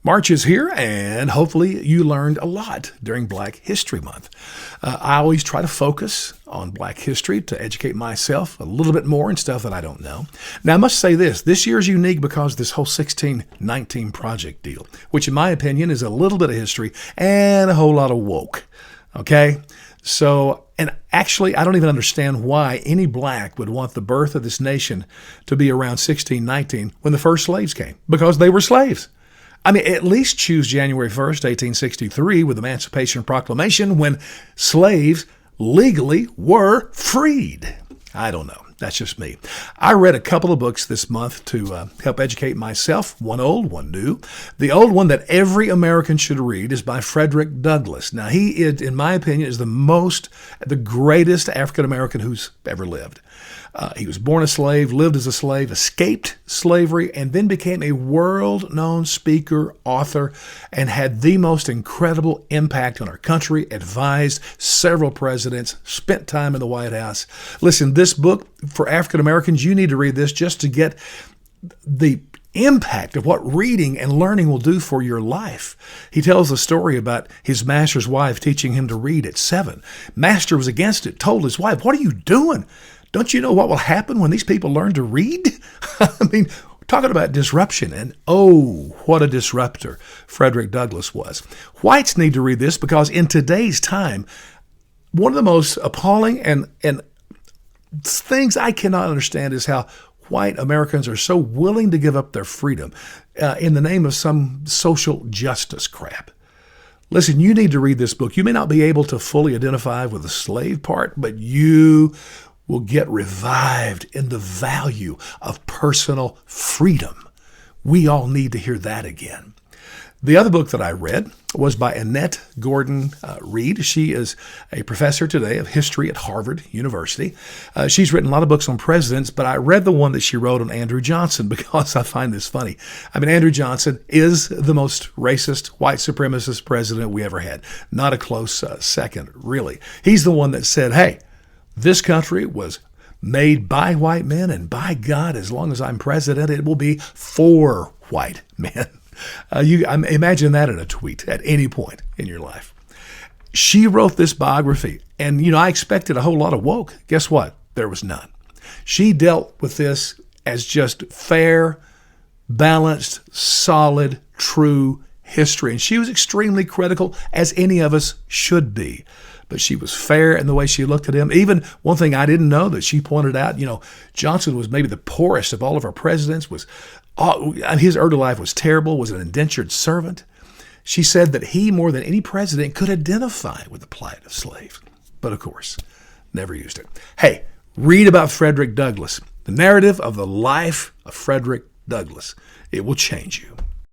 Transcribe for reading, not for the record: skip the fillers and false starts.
March is here, and hopefully you learned a lot during Black History Month. I always try to focus on Black history to educate myself a little bit more in stuff that I don't know. Now, I must say this year is unique because this whole 1619 project deal, which in my opinion is a little bit of history and a whole lot of woke. Okay? So, and actually, I don't even understand why any black would want the birth of this nation to be around 1619 when the first slaves came, because they were slaves. I mean, at least choose January 1st, 1863 with the Emancipation Proclamation when slaves legally were freed. I don't know. That's just me. I read a couple of books this month to help educate myself, one old, one new. The old one that every American should read is by Fredrick Douglass. Now, he is, in my opinion, is the greatest African-American who's ever lived. He was born a slave, lived as a slave, escaped slavery, and then became a world-known speaker, author, and had the most incredible impact on our country, advised several presidents, spent time in the White House. Listen, this book, for African Americans, you need to read this just to get the impact of what reading and learning will do for your life. He tells a story about his master's wife teaching him to read at 7. Master was against it, told his wife, "What are you doing? Don't you know what will happen when these people learn to read?" I mean, talking about disruption, and oh, what a disruptor Frederick Douglass was. Whites need to read this because in today's time, one of the most appalling and things I cannot understand is how white Americans are so willing to give up their freedom in the name of some social justice crap. Listen, you need to read this book. You may not be able to fully identify with the slave part, but you will get revived in the value of personal freedom. We all need to hear that again. The other book that I read was by Annette Gordon-Reed. She is a professor today of history at Harvard University. She's written a lot of books on presidents, but I read the one that she wrote on Andrew Johnson because I find this funny. I mean, Andrew Johnson is the most racist, white supremacist president we ever had. Not a close second, really. He's the one that said, hey, this country was made by white men, and by God, as long as I'm president, it will be for white men. Imagine that in a tweet at any point in your life. She wrote this biography, and, I expected a whole lot of woke. Guess what? There was none. She dealt with this as just fair, balanced, solid, true history, and she was extremely critical, as any of us should be. But she was fair in the way she looked at him. Even one thing I didn't know that she pointed out, Johnson was maybe the poorest of all of our presidents, his early life was terrible, was an indentured servant. She said that he, more than any president, could identify with the plight of slaves. But of course, never used it. Hey, read about Frederick Douglass, the narrative of the life of Frederick Douglass. It will change you.